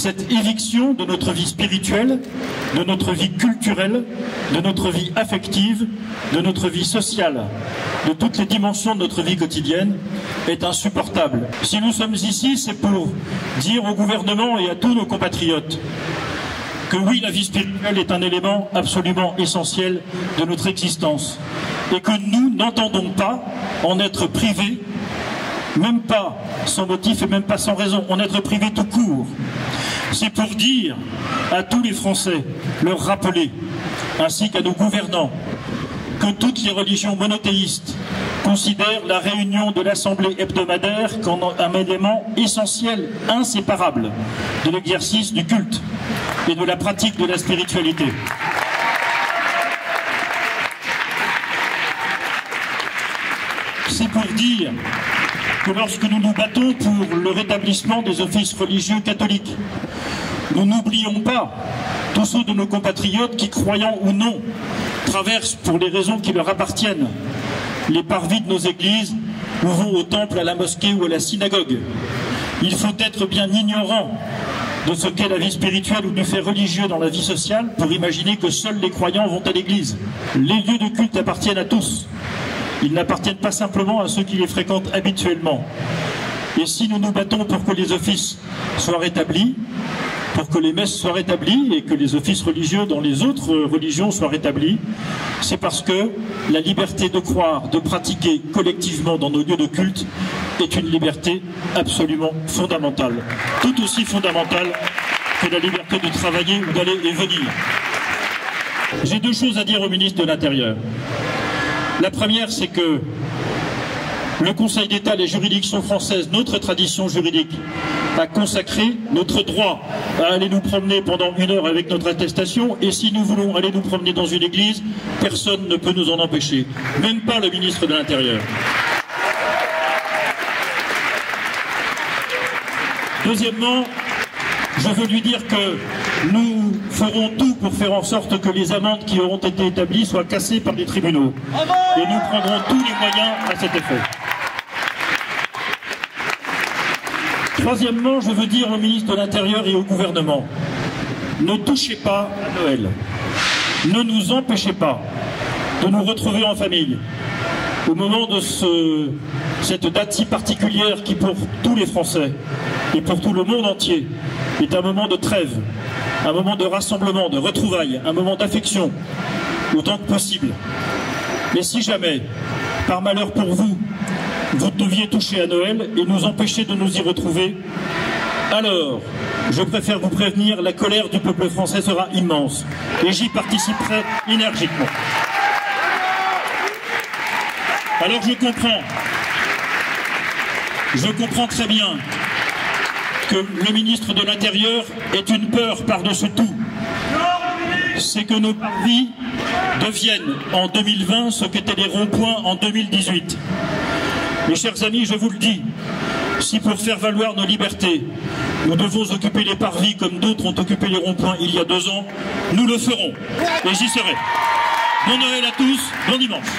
cette éviction de notre vie spirituelle, de notre vie culturelle, de notre vie affective, de notre vie sociale, de toutes les dimensions de notre vie quotidienne est insupportable. Si nous sommes ici, c'est pour dire au gouvernement et à tous nos compatriotes que oui, la vie spirituelle est un élément absolument essentiel de notre existence et que nous n'entendons pas en être privés, même pas sans motif et même pas sans raison, en être privés tout court. C'est pour dire à tous les Français, leur rappeler, ainsi qu'à nos gouvernants, que toutes les religions monothéistes considèrent la réunion de l'Assemblée hebdomadaire comme un élément essentiel, inséparable de l'exercice du culte et de la pratique de la spiritualité. C'est pour dire que lorsque nous nous battons pour le rétablissement des offices religieux catholiques, nous n'oublions pas tous ceux de nos compatriotes qui, croyants ou non, traversent pour les raisons qui leur appartiennent les parvis de nos églises ou vont au temple, à la mosquée ou à la synagogue. Il faut être bien ignorant de ce qu'est la vie spirituelle ou du fait religieux dans la vie sociale pour imaginer que seuls les croyants vont à l'église. Les lieux de culte appartiennent à tous. Ils n'appartiennent pas simplement à ceux qui les fréquentent habituellement. Et si nous nous battons pour que les offices soient rétablis, pour que les messes soient rétablies et que les offices religieux dans les autres religions soient rétablis, c'est parce que la liberté de croire, de pratiquer collectivement dans nos lieux de culte est une liberté absolument fondamentale. Tout aussi fondamentale que la liberté de travailler ou d'aller et venir. J'ai deux choses à dire au ministre de l'Intérieur. La première, c'est que le Conseil d'État, les juridictions françaises, notre tradition juridique, a consacré notre droit à aller nous promener pendant 1 heure avec notre attestation, et si nous voulons aller nous promener dans une église, personne ne peut nous en empêcher, même pas le ministre de l'Intérieur. Deuxièmement, je veux lui dire que nous ferons tout pour faire en sorte que les amendes qui auront été établies soient cassées par les tribunaux. Et nous prendrons tous les moyens à cet effet. Troisièmement, je veux dire au ministre de l'Intérieur et au gouvernement, ne touchez pas à Noël. Ne nous empêchez pas de nous retrouver en famille au moment de cette date si particulière qui, pour tous les Français et pour tout le monde entier, est un moment de trêve, un moment de rassemblement, de retrouvailles, un moment d'affection, autant que possible. Mais si jamais, par malheur pour vous, vous deviez toucher à Noël et nous empêcher de nous y retrouver, alors, je préfère vous prévenir, la colère du peuple français sera immense et j'y participerai énergiquement. Alors je comprends très bien que le ministre de l'Intérieur ait une peur par-dessus tout. C'est que nos parvis deviennent en 2020 ce qu'étaient les ronds-points en 2018. Mes chers amis, je vous le dis, si pour faire valoir nos libertés, nous devons occuper les parvis comme d'autres ont occupé les ronds-points il y a 2 ans, nous le ferons. Et j'y serai. Bon Noël à tous, bon dimanche.